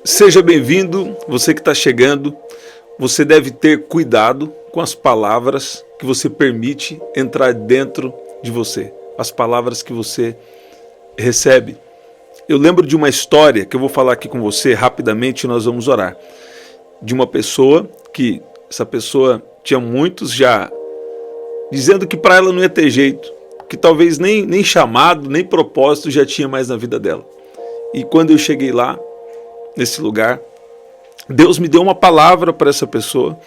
Seja bem-vindo, você que está chegando. Você deve ter cuidado com as palavras que você permite entrar dentro de você, as palavras que você recebe. Eu lembro de uma história que eu vou falar aqui com você rapidamente e nós vamos orar. De uma pessoa que, essa pessoa tinha muitos já dizendo que para ela não ia ter jeito, que talvez nem chamado, nem propósito já tinha mais na vida dela. E quando eu cheguei lá, nesse lugar, Deus me deu uma palavra para essa pessoa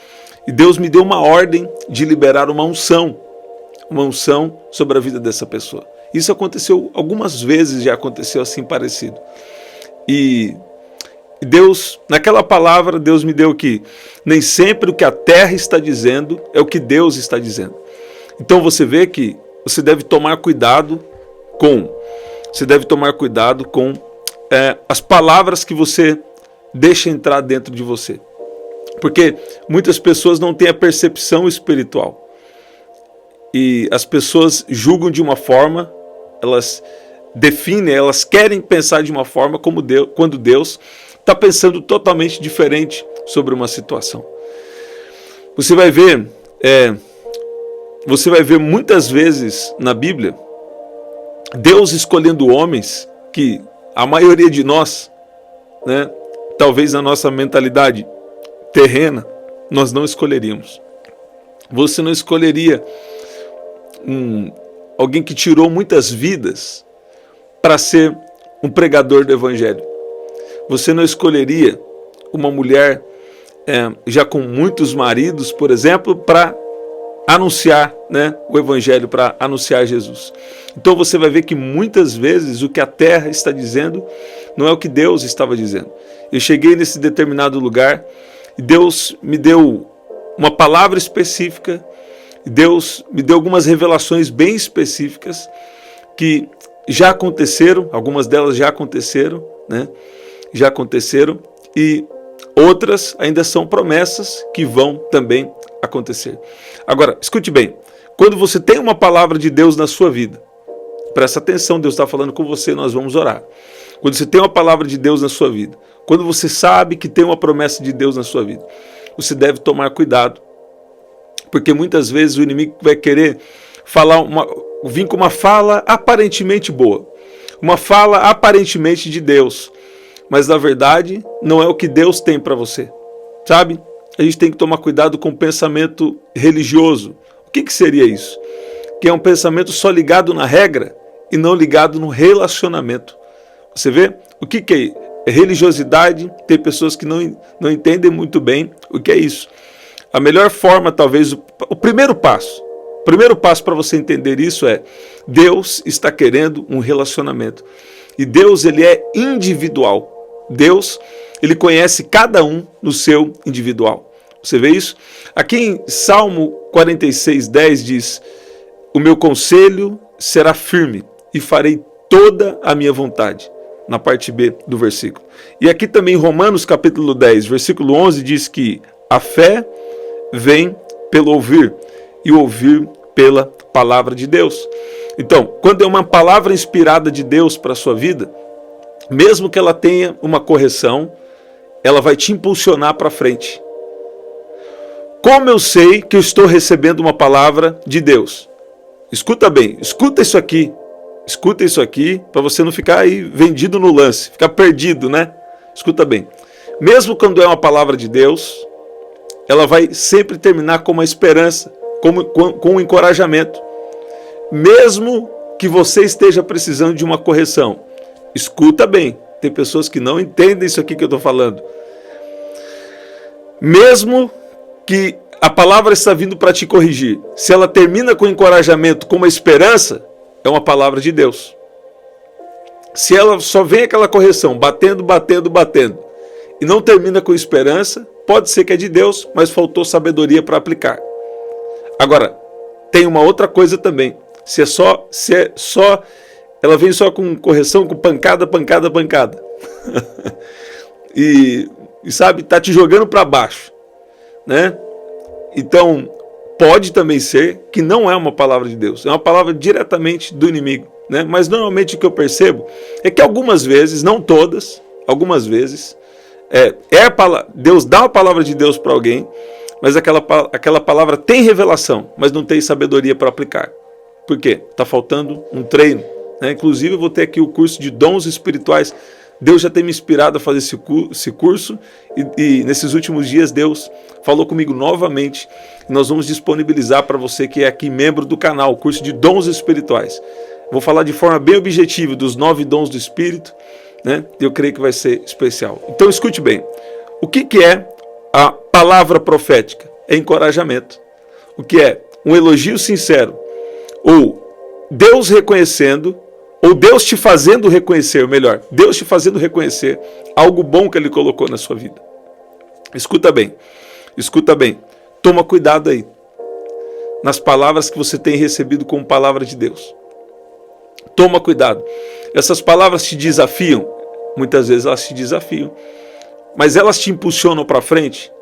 e Deus me deu uma ordem de liberar uma unção sobre a vida dessa pessoa. Isso aconteceu algumas vezes, já aconteceu assim parecido. E Deus, naquela palavra, Deus me deu que nem sempre o que a terra está dizendo é o que Deus está dizendo. Então você vê que você deve tomar cuidado com as palavras que você deixa entrar dentro de você. Porque muitas pessoas não têm a percepção espiritual. E as pessoas julgam de uma forma, elas definem, elas querem pensar de uma forma como Deus, quando Deus está pensando totalmente diferente sobre uma situação. Você vai ver muitas vezes na Bíblia Deus escolhendo homens que a maioria de nós, talvez na nossa mentalidade terrena, nós não escolheríamos. Você não escolheria alguém que tirou muitas vidas para ser um pregador do Evangelho. Você não escolheria uma mulher já com muitos maridos, por exemplo, para anunciar o Evangelho, para anunciar Jesus. Então você vai ver que muitas vezes o que a terra está dizendo não é o que Deus estava dizendo. Eu cheguei nesse determinado lugar e Deus me deu uma palavra específica, e Deus me deu algumas revelações bem específicas que já aconteceram, algumas delas já aconteceram, já aconteceram, e outras ainda são promessas que vão também acontecer. Agora, escute bem, quando você tem uma palavra de Deus na sua vida, presta atenção, Deus está falando com você, nós vamos orar. Quando você tem uma palavra de Deus na sua vida, quando você sabe que tem uma promessa de Deus na sua vida, você deve tomar cuidado, porque muitas vezes o inimigo vai querer vir com uma fala aparentemente boa, uma fala aparentemente de Deus, mas na verdade não é o que Deus tem para você, sabe? A gente tem que tomar cuidado com o pensamento religioso. O que seria isso? Que é um pensamento só ligado na regra e não ligado no relacionamento. Você vê? O que é religiosidade? Tem pessoas que não entendem muito bem o que é isso. A melhor forma, talvez, o primeiro passo para você entender isso é: Deus está querendo um relacionamento. E Deus, ele é individual. Deus, ele conhece cada um no seu individual. Você vê isso? Aqui em Salmo 46:10 diz: o meu conselho será firme e farei toda a minha vontade. Na parte B do versículo. E aqui também em Romanos capítulo 10, versículo 11 diz que a fé vem pelo ouvir e o ouvir pela palavra de Deus. Então, quando é uma palavra inspirada de Deus para a sua vida, mesmo que ela tenha uma correção, ela vai te impulsionar para frente. Como eu sei que eu estou recebendo uma palavra de Deus? Escuta bem, escuta isso aqui para você não ficar aí vendido no lance, ficar perdido, Escuta bem, mesmo quando é uma palavra de Deus, ela vai sempre terminar com uma esperança, com um encorajamento. Mesmo que você esteja precisando de uma correção, escuta bem, tem pessoas que não entendem isso aqui que eu estou falando. Mesmo que a palavra está vindo para te corrigir, se ela termina com encorajamento, com uma esperança, é uma palavra de Deus. Se ela só vem aquela correção, batendo, e não termina com esperança, pode ser que é de Deus, mas faltou sabedoria para aplicar. Agora, tem uma outra coisa também. Se ela vem só com correção, com pancada. e sabe, tá te jogando para baixo, Então, pode também ser que não é uma palavra de Deus, é uma palavra diretamente do inimigo, Mas normalmente o que eu percebo é que algumas vezes, não todas, algumas vezes, Deus dá uma palavra de Deus para alguém, mas aquela palavra tem revelação, mas não tem sabedoria para aplicar. Por quê? Está faltando um treino. Inclusive eu vou ter aqui o curso de dons espirituais. Deus já tem me inspirado a fazer esse curso e nesses últimos dias Deus falou comigo novamente. Nós vamos disponibilizar para você que é aqui membro do canal, o curso de dons espirituais. Vou falar de forma bem objetiva dos 9 dons do Espírito, eu creio que vai ser especial. Então escute bem, o que é a palavra profética? É encorajamento. O que é? Um elogio sincero, ou Deus reconhecendo, ou Deus te fazendo reconhecer, ou melhor, Deus te fazendo reconhecer algo bom que Ele colocou na sua vida. Escuta bem, toma cuidado aí, nas palavras que você tem recebido como palavra de Deus. Toma cuidado, essas palavras te desafiam, muitas vezes elas te desafiam, mas elas te impulsionam para frente,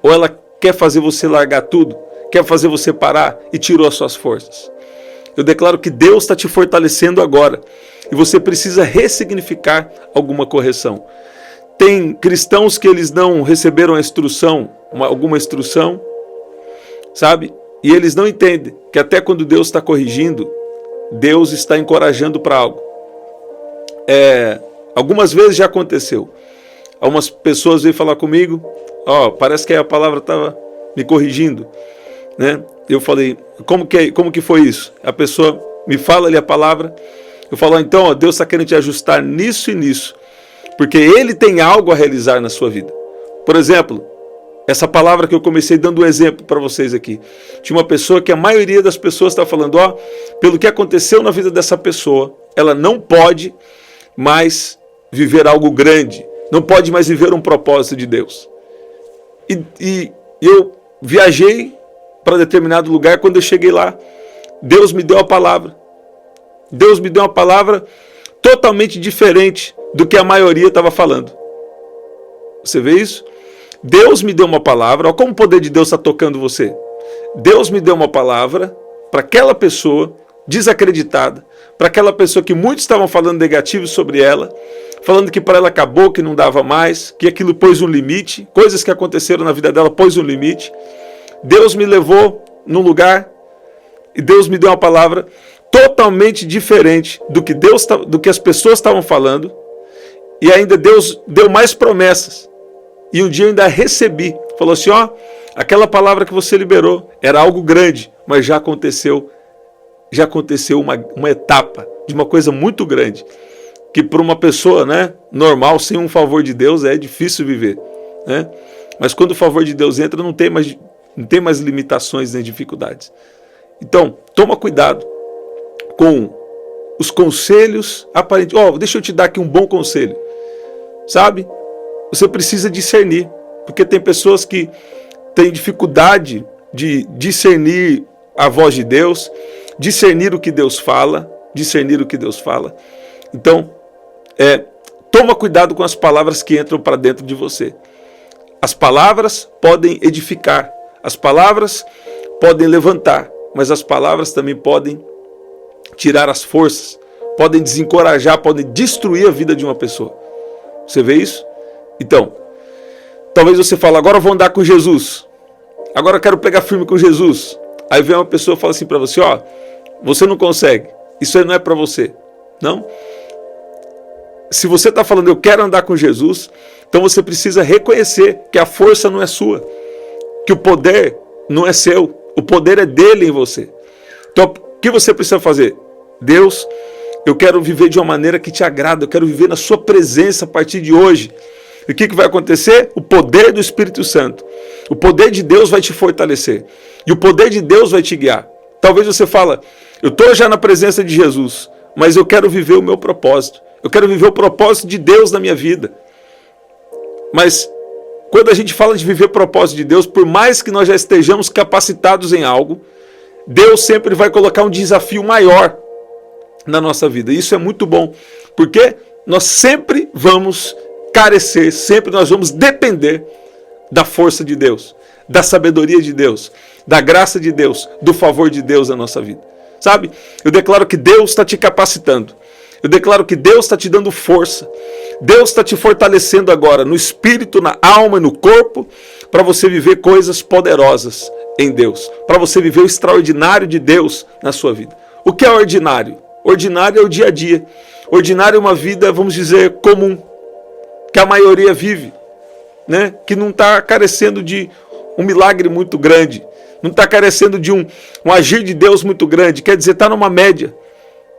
ou ela quer fazer você largar tudo, quer fazer você parar e tirou as suas forças. Eu declaro que Deus está te fortalecendo agora e você precisa ressignificar alguma correção. Tem cristãos que eles não receberam alguma instrução, sabe? E eles não entendem que até quando Deus está corrigindo, Deus está encorajando para algo. Algumas vezes já aconteceu. Algumas pessoas veio falar comigo, parece que a palavra estava me corrigindo, Eu falei, como que foi isso? A pessoa me fala ali a palavra, eu falo, então Deus está querendo te ajustar nisso e nisso, porque Ele tem algo a realizar na sua vida. Por exemplo, essa palavra que eu comecei dando um exemplo para vocês aqui. Tinha uma pessoa que a maioria das pessoas está falando, pelo que aconteceu na vida dessa pessoa, ela não pode mais viver algo grande, não pode mais viver um propósito de Deus. E eu viajei para determinado lugar. Quando eu cheguei lá, Deus me deu a palavra. Deus me deu uma palavra totalmente diferente do que a maioria estava falando. Você vê isso? Deus me deu uma palavra. Olha como o poder de Deus está tocando você. Deus me deu uma palavra para aquela pessoa desacreditada, para aquela pessoa que muitos estavam falando negativo sobre ela, falando que para ela acabou, que não dava mais, que aquilo pôs um limite, coisas que aconteceram na vida dela pôs um limite. Deus me levou num lugar e Deus me deu uma palavra totalmente diferente do que as pessoas estavam falando, e ainda Deus deu mais promessas. E um dia eu ainda recebi, falou assim, aquela palavra que você liberou era algo grande, mas já aconteceu uma etapa de uma coisa muito grande, que para uma pessoa normal, sem um favor de Deus, é difícil viver. Mas quando o favor de Deus entra, não tem mais limitações nem dificuldades. Então, toma cuidado com os conselhos aparentes. Deixa eu te dar aqui um bom conselho. Sabe? Você precisa discernir, porque tem pessoas que têm dificuldade de discernir a voz de Deus, discernir o que Deus fala. Então, toma cuidado com as palavras que entram para dentro de você. As palavras podem edificar, as palavras podem levantar, mas as palavras também podem tirar as forças, podem desencorajar, podem destruir a vida de uma pessoa. Você vê isso? Então, talvez você fale, agora eu vou andar com Jesus, agora eu quero pegar firme com Jesus. Aí vem uma pessoa e fala assim para você, você não consegue, isso aí não é para você. Não? Se você está falando, eu quero andar com Jesus, então você precisa reconhecer que a força não é sua, que o poder não é seu, o poder é dele em você. Então, o que você precisa fazer? Deus, eu quero viver de uma maneira que te agrada, eu quero viver na sua presença a partir de hoje. E o que vai acontecer? O poder do Espírito Santo, o poder de Deus vai te fortalecer, e o poder de Deus vai te guiar. Talvez você fale, eu estou já na presença de Jesus, mas eu quero viver o meu propósito, eu quero viver o propósito de Deus na minha vida. Mas quando a gente fala de viver o propósito de Deus, por mais que nós já estejamos capacitados em algo, Deus sempre vai colocar um desafio maior na nossa vida. Isso é muito bom, porque nós sempre vamos carecer, sempre nós vamos depender da força de Deus, da sabedoria de Deus, da graça de Deus, do favor de Deus na nossa vida. Sabe? Eu declaro que Deus está te capacitando. Eu declaro que Deus está te dando força. Deus está te fortalecendo agora, no espírito, na alma e no corpo, para você viver coisas poderosas em Deus. Para você viver o extraordinário de Deus na sua vida. O que é ordinário? Ordinário é o dia a dia. Ordinário é uma vida, vamos dizer, comum. Que a maioria vive. Né? Que não está carecendo de um milagre muito grande. Não está carecendo de um agir de Deus muito grande. Quer dizer, está numa média.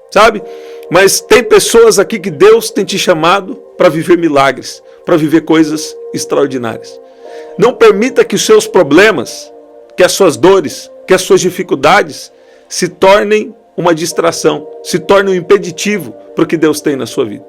Sabe? Mas tem pessoas aqui que Deus tem te chamado para viver milagres, para viver coisas extraordinárias. Não permita que os seus problemas, que as suas dores, que as suas dificuldades se tornem uma distração, se tornem um impeditivo para o que Deus tem na sua vida.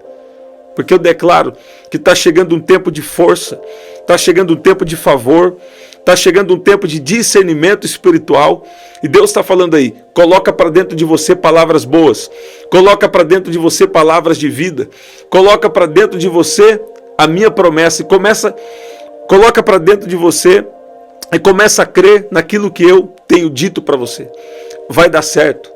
Porque eu declaro que está chegando um tempo de força, está chegando um tempo de favor, está chegando um tempo de discernimento espiritual. E Deus está falando aí, coloca para dentro de você palavras boas, coloca para dentro de você palavras de vida, coloca para dentro de você a minha promessa e coloca para dentro de você e começa a crer naquilo que eu tenho dito para você. Vai dar certo,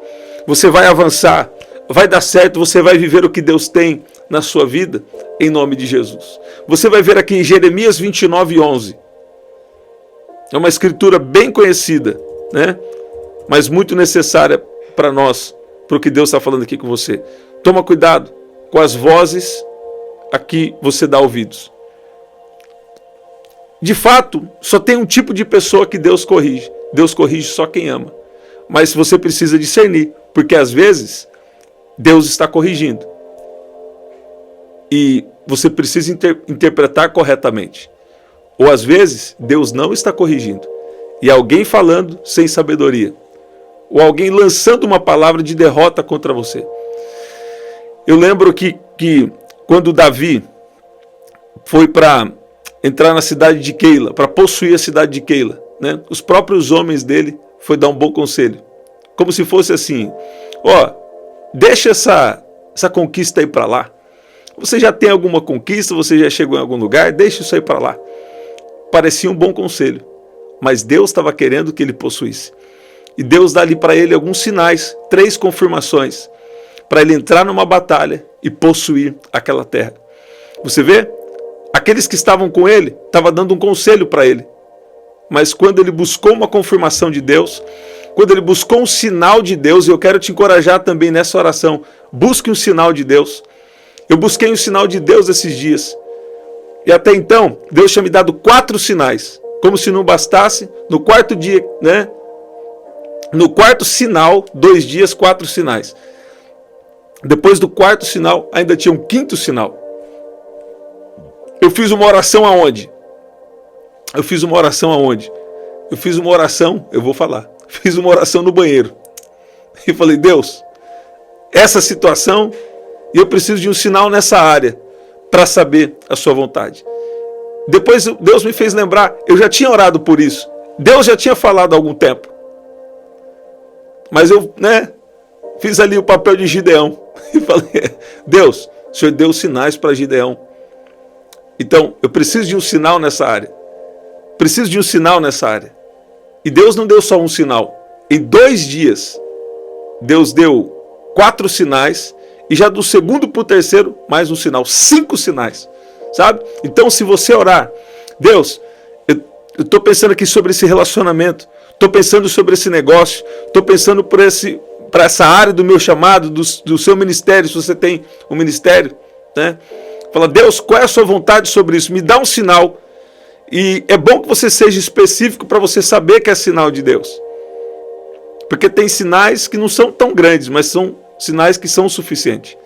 você vai avançar, vai dar certo, você vai viver o que Deus tem na sua vida, em nome de Jesus. Você vai ver aqui em Jeremias 29:11. É uma escritura bem conhecida, né? Mas muito necessária para nós, para o que Deus está falando aqui com você. Toma cuidado com as vozes a que você dá ouvidos. De fato, só tem um tipo de pessoa que Deus corrige. Deus corrige só quem ama. Mas você precisa discernir, porque às vezes Deus está corrigindo. E você precisa interpretar corretamente. Ou às vezes Deus não está corrigindo. E alguém falando sem sabedoria. Ou alguém lançando uma palavra de derrota contra você. Eu lembro que quando Davi foi para entrar na cidade de Keila, para possuir a cidade de Keila, né? Os próprios homens dele foi dar um bom conselho. Como se fosse assim, deixa essa conquista aí para lá. Você já tem alguma conquista, você já chegou em algum lugar, deixa isso aí para lá. Parecia um bom conselho, mas Deus estava querendo que ele possuísse. E Deus dá ali para ele alguns sinais, 3 confirmações, para ele entrar numa batalha e possuir aquela terra. Você vê? Aqueles que estavam com ele, estavam dando um conselho para ele. Mas quando ele buscou uma confirmação de Deus, quando ele buscou um sinal de Deus, e eu quero te encorajar também nessa oração, busque um sinal de Deus. Eu busquei um sinal de Deus esses dias. E até então, Deus tinha me dado 4 sinais. Como se não bastasse, no 4º dia, né? No 4º sinal, 2 dias, 4 sinais. Depois do 4º sinal, ainda tinha um 5º sinal. Eu fiz uma oração aonde? Eu fiz uma oração, eu vou falar. Fiz uma oração no banheiro. E falei, Deus, essa situação, e eu preciso de um sinal nessa área para saber a sua vontade. Depois Deus me fez lembrar, eu já tinha orado por isso. Deus já tinha falado há algum tempo. Mas eu, fiz ali o papel de Gideão. E falei, Deus, o Senhor deu sinais para Gideão. Então, eu preciso de um sinal nessa área. E Deus não deu só um sinal. Em 2 dias, Deus deu 4 sinais. E já do 2º para o 3º, mais um sinal. 5 sinais. Sabe? Então, se você orar, Deus, eu estou pensando aqui sobre esse relacionamento. Estou pensando sobre esse negócio. Estou pensando para essa área do meu chamado, do seu ministério, se você tem um ministério. Né? Fala, Deus, qual é a sua vontade sobre isso? Me dá um sinal. E é bom que você seja específico para você saber que é sinal de Deus. Porque tem sinais que não são tão grandes, mas são sinais que são o suficiente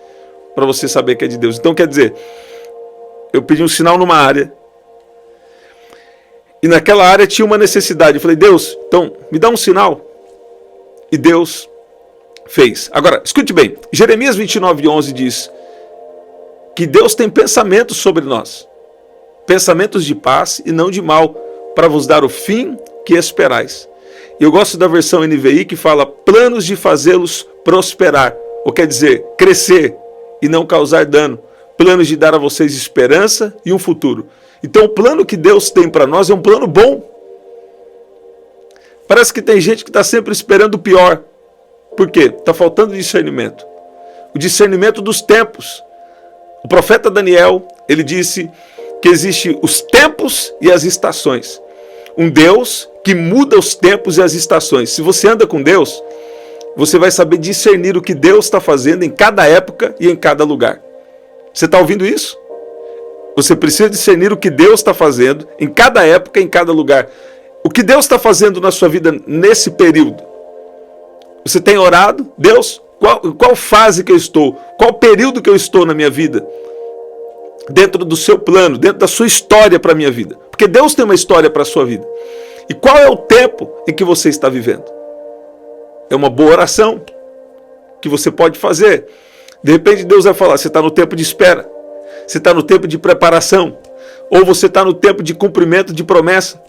para você saber que é de Deus. Então, quer dizer, eu pedi um sinal numa área. E naquela área tinha uma necessidade. Eu falei, Deus, então, me dá um sinal. E Deus fez. Agora, escute bem. Jeremias 29:11 diz que Deus tem pensamentos sobre nós. Pensamentos de paz e não de mal, para vos dar o fim que esperais. Eu gosto da versão NVI que fala planos de fazê-los prosperar. Ou quer dizer, crescer e não causar dano. Planos de dar a vocês esperança e um futuro. Então o plano que Deus tem para nós é um plano bom. Parece que tem gente que está sempre esperando o pior. Por quê? Está faltando discernimento. o discernimento dos tempos. O profeta Daniel, ele disse que existe os tempos e as estações. Um Deus que muda os tempos e as estações. Se você anda com Deus, você vai saber discernir o que Deus está fazendo em cada época e em cada lugar. Você está ouvindo isso? Você precisa discernir o que Deus está fazendo em cada época e em cada lugar. O que Deus está fazendo na sua vida nesse período? Você tem orado? Deus, qual fase que eu estou? Qual período que eu estou na minha vida? Dentro do seu plano, dentro da sua história para a minha vida. Porque Deus tem uma história para a sua vida. E qual é o tempo em que você está vivendo? É uma boa oração que você pode fazer. De repente Deus vai falar, você está no tempo de espera. Você está no tempo de preparação. Ou você está no tempo de cumprimento de promessa.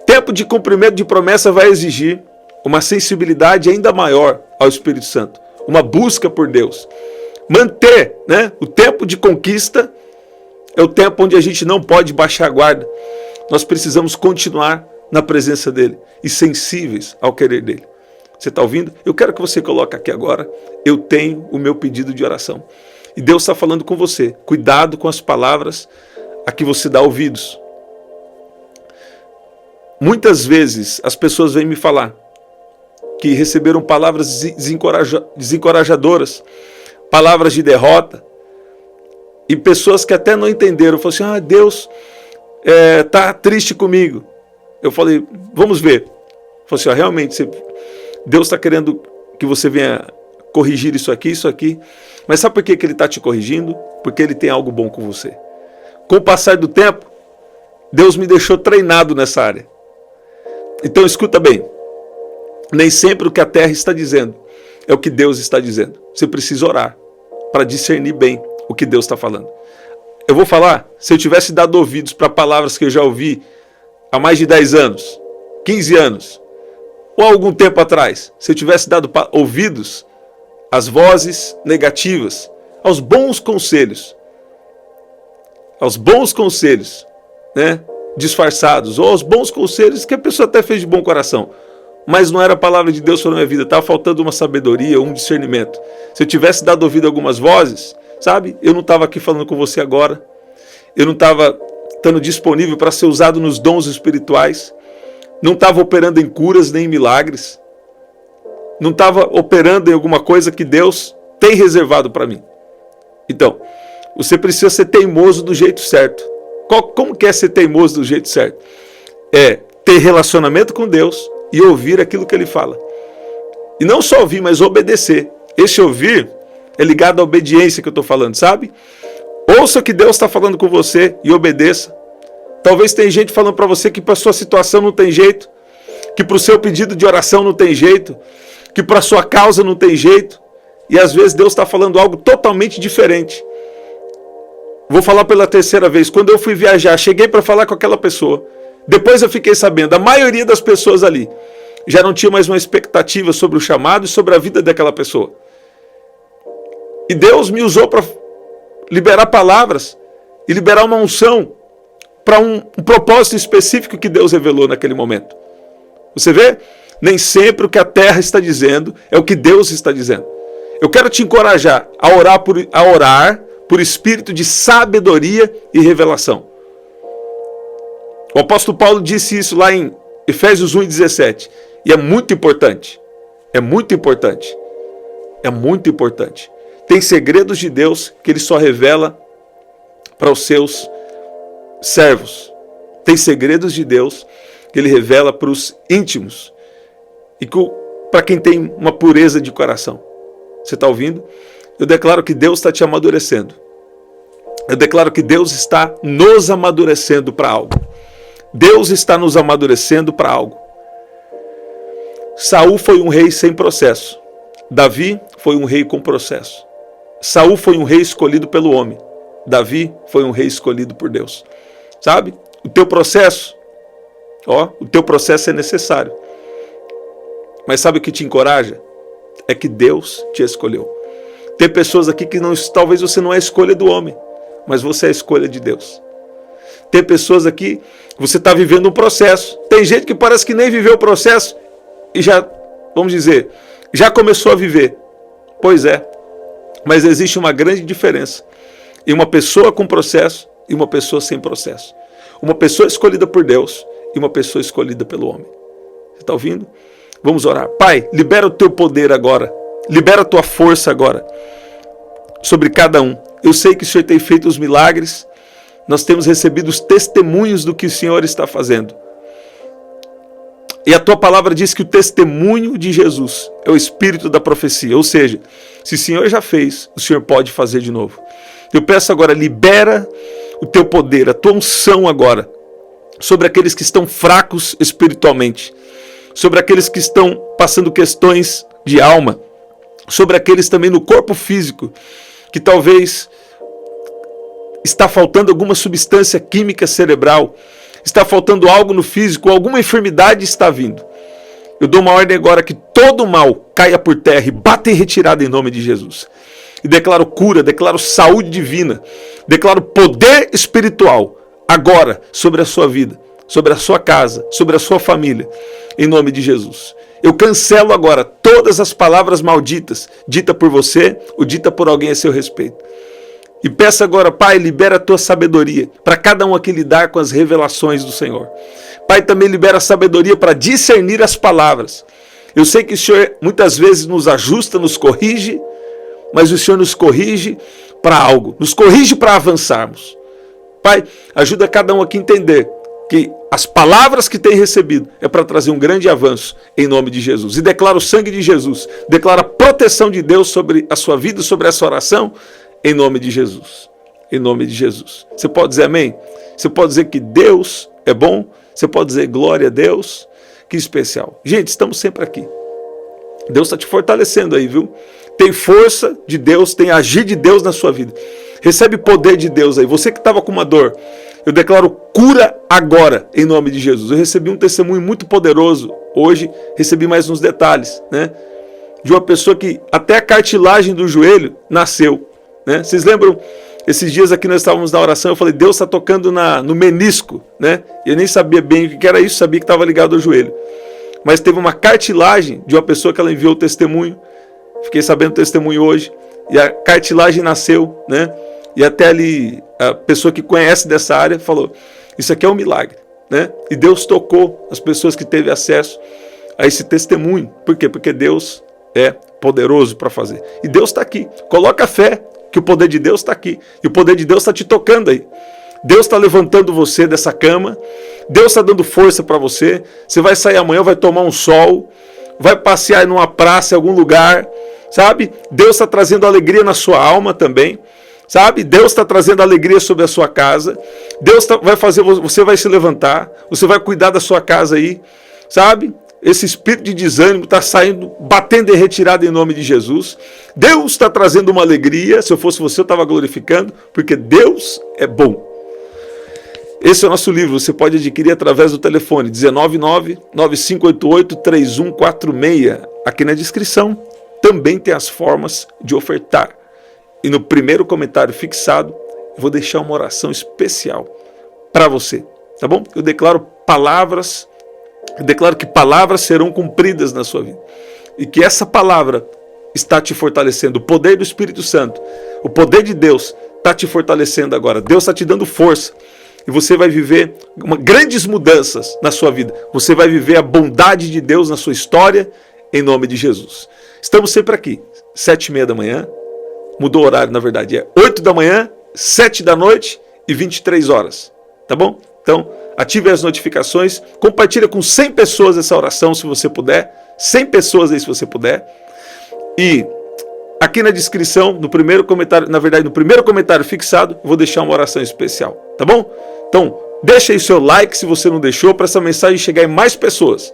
Tempo de cumprimento de promessa vai exigir uma sensibilidade ainda maior ao Espírito Santo. Uma busca por Deus. Manter, né? O tempo de conquista é o tempo onde a gente não pode baixar a guarda. Nós precisamos continuar na presença dele e sensíveis ao querer dele. Você está ouvindo? Eu quero que você coloque aqui agora, eu tenho o meu pedido de oração. E Deus está falando com você. Cuidado com as palavras a que você dá ouvidos. Muitas vezes as pessoas vêm me falar que receberam palavras desencorajadoras, palavras de derrota, e pessoas que até não entenderam, falaram assim, Deus está triste comigo. Eu falei, vamos ver. Eu falei assim, realmente, Deus está querendo que você venha corrigir isso aqui, mas sabe por que Ele está te corrigindo? Porque Ele tem algo bom com você. Com o passar do tempo, Deus me deixou treinado nessa área. Então escuta bem, nem sempre o que a terra está dizendo é o que Deus está dizendo. Você precisa orar para discernir bem o que Deus está falando. Eu vou falar, se eu tivesse dado ouvidos para palavras que eu já ouvi há mais de 10 anos, 15 anos, ou algum tempo atrás, se eu tivesse dado ouvidos às vozes negativas, aos bons conselhos, né, disfarçados, ou aos bons conselhos que a pessoa até fez de bom coração, mas não era a palavra de Deus para a minha vida, estava faltando uma sabedoria, um discernimento. Se eu tivesse dado ouvido a algumas vozes, sabe, eu não estava aqui falando com você agora, eu não estava estando disponível para ser usado nos dons espirituais, não estava operando em curas nem em milagres, não estava operando em alguma coisa que Deus tem reservado para mim. Então, você precisa ser teimoso do jeito certo. Como que é ser teimoso do jeito certo? É ter relacionamento com Deus e ouvir aquilo que Ele fala. E não só ouvir, mas obedecer. Esse ouvir é ligado à obediência que eu estou falando, sabe? Ouça o que Deus está falando com você e obedeça. Talvez tenha gente falando para você que para a sua situação não tem jeito, que para o seu pedido de oração não tem jeito, que para a sua causa não tem jeito. E às vezes Deus está falando algo totalmente diferente. Vou falar pela terceira vez. Quando eu fui viajar, cheguei para falar com aquela pessoa. Depois eu fiquei sabendo, a maioria das pessoas ali já não tinha mais uma expectativa sobre o chamado e sobre a vida daquela pessoa. E Deus me usou para liberar palavras e liberar uma unção para um propósito específico que Deus revelou naquele momento. Você vê? Nem sempre o que a terra está dizendo é o que Deus está dizendo. Eu quero te encorajar a orar por espírito de sabedoria e revelação. O apóstolo Paulo disse isso lá em Efésios 1:17. E é muito importante. É muito importante. É muito importante. Tem segredos de Deus que Ele só revela para os seus servos. Tem segredos de Deus que Ele revela para os íntimos. E para quem tem uma pureza de coração. Você está ouvindo? Eu declaro que Deus está te amadurecendo. Eu declaro que Deus está nos amadurecendo para algo. Deus está nos amadurecendo para algo. Saul foi um rei sem processo. Davi foi um rei com processo. Saul foi um rei escolhido pelo homem. Davi foi um rei escolhido por Deus. Sabe? O teu processo, o teu processo é necessário. Mas sabe o que te encoraja? É que Deus te escolheu. Tem pessoas aqui que talvez você não é a escolha do homem, mas você é a escolha de Deus. Tem pessoas aqui que você está vivendo um processo. Tem gente que parece que nem viveu o processo e já, vamos dizer, já começou a viver. Pois é, Mas existe uma grande diferença em uma pessoa com processo e uma pessoa sem processo. Uma pessoa escolhida por Deus e uma pessoa escolhida pelo homem. Você está ouvindo? Vamos orar. Pai, libera o teu poder agora. Libera a tua força agora sobre cada um. Eu sei que o Senhor tem feito os milagres. Nós temos recebido os testemunhos do que o Senhor está fazendo. E a tua palavra diz que o testemunho de Jesus é o espírito da profecia. Ou seja, se o Senhor já fez, o Senhor pode fazer de novo. Eu peço agora, libera o teu poder, a tua unção agora, sobre aqueles que estão fracos espiritualmente, sobre aqueles que estão passando questões de alma, sobre aqueles também no corpo físico, que talvez está faltando alguma substância química cerebral, está faltando algo no físico, alguma enfermidade está vindo. Eu dou uma ordem agora que todo mal caia por terra e bata em retirada em nome de Jesus. E declaro cura, declaro saúde divina, declaro poder espiritual agora sobre a sua vida, sobre a sua casa, sobre a sua família, em nome de Jesus. Eu cancelo agora todas as palavras malditas, dita por você ou dita por alguém a seu respeito. E peço agora, Pai, libera a tua sabedoria para cada um aqui lidar com as revelações do Senhor. Pai, também libera a sabedoria para discernir as palavras. Eu sei que o Senhor muitas vezes nos ajusta, nos corrige, mas o Senhor nos corrige para algo, nos corrige para avançarmos. Pai, ajuda cada um aqui a entender que as palavras que tem recebido é para trazer um grande avanço em nome de Jesus. E declara o sangue de Jesus, declara a proteção de Deus sobre a sua vida, sobre essa oração, em nome de Jesus. Em nome de Jesus. Você pode dizer amém? Você pode dizer que Deus é bom? Você pode dizer glória a Deus? Que especial. Gente, estamos sempre aqui. Deus está te fortalecendo aí, viu? Tem força de Deus, tem agir de Deus na sua vida. Recebe poder de Deus aí. Você que estava com uma dor, eu declaro cura agora, em nome de Jesus. Eu recebi um testemunho muito poderoso. Hoje, recebi mais uns detalhes, né? De uma pessoa que até a cartilagem do joelho nasceu. Né? Vocês lembram, esses dias aqui nós estávamos na oração, eu falei, Deus está tocando no menisco, né? Eu nem sabia bem o que era isso, sabia que estava ligado ao joelho. Mas teve uma cartilagem de uma pessoa que ela enviou o testemunho, fiquei sabendo o testemunho hoje, e a cartilagem nasceu, né? E até ali, a pessoa que conhece dessa área falou, isso aqui é um milagre, né? E Deus tocou as pessoas que teve acesso a esse testemunho. Por quê? Porque Deus é poderoso para fazer. E Deus está aqui, coloca fé, que o poder de Deus está aqui. E o poder de Deus está te tocando aí. Deus está levantando você dessa cama. Deus está dando força para você. Você vai sair amanhã, vai tomar um sol. Vai passear numa praça, em algum lugar. Sabe? Deus está trazendo alegria na sua alma também. Sabe? Deus está trazendo alegria sobre a sua casa. Deus vai fazer, você vai se levantar. Você vai cuidar da sua casa aí. Sabe? Esse espírito de desânimo está saindo, batendo em retirada em nome de Jesus. Deus está trazendo uma alegria. Se eu fosse você, eu estava glorificando, porque Deus é bom. Esse é o nosso livro. Você pode adquirir através do telefone 199-9588-3146. Aqui na descrição também tem as formas de ofertar. E no primeiro comentário fixado, eu vou deixar uma oração especial para você. Tá bom? Eu declaro que palavras serão cumpridas na sua vida. E que essa palavra está te fortalecendo. O poder do Espírito Santo, o poder de Deus está te fortalecendo agora. Deus está te dando força. E você vai viver grandes mudanças na sua vida. Você vai viver a bondade de Deus na sua história, em nome de Jesus. Estamos sempre aqui, 7h30 da manhã. Mudou o horário, na verdade. É 8 da manhã, 7 da noite e 23 horas. Tá bom? Então, ative as notificações, compartilha com 100 pessoas essa oração, se você puder. 100 pessoas aí, se você puder. E aqui na descrição, no primeiro comentário, na verdade, no primeiro comentário fixado, eu vou deixar uma oração especial, tá bom? Então, deixa aí seu like, se você não deixou, para essa mensagem chegar em mais pessoas.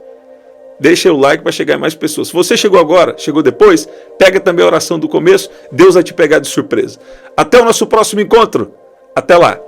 Deixa aí o like para chegar em mais pessoas. Se você chegou agora, chegou depois, pega também a oração do começo, Deus vai te pegar de surpresa. Até o nosso próximo encontro. Até lá.